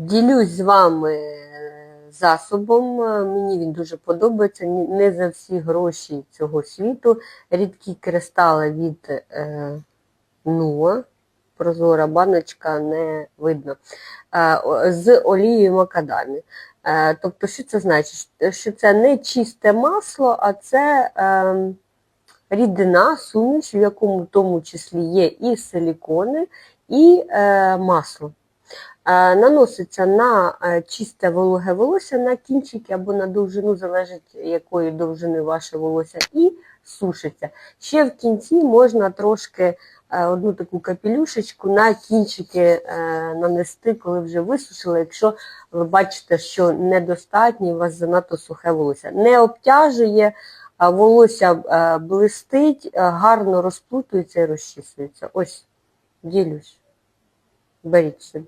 Ділюсь з вами засобом, мені він дуже подобається, не за всі гроші цього світу. Рідкі кристали від Nua, прозора баночка, не видно, з олією макадамі. Тобто, що це значить? Що це не чисте масло, а це рідина, суміш, в якому в тому числі є і силікони, і масло. Наноситься на чисте вологе волосся, на кінчики або на довжину, залежить якої довжини ваше волосся, і сушиться. Ще в кінці можна трошки одну таку капелюшечку на кінчики нанести, коли вже висушили, якщо ви бачите, що недостатньо, у вас занадто сухе волосся. Не обтяжує, волосся блистить, гарно розплутується і розчісується. Ось, ділюсь. Беріть собі.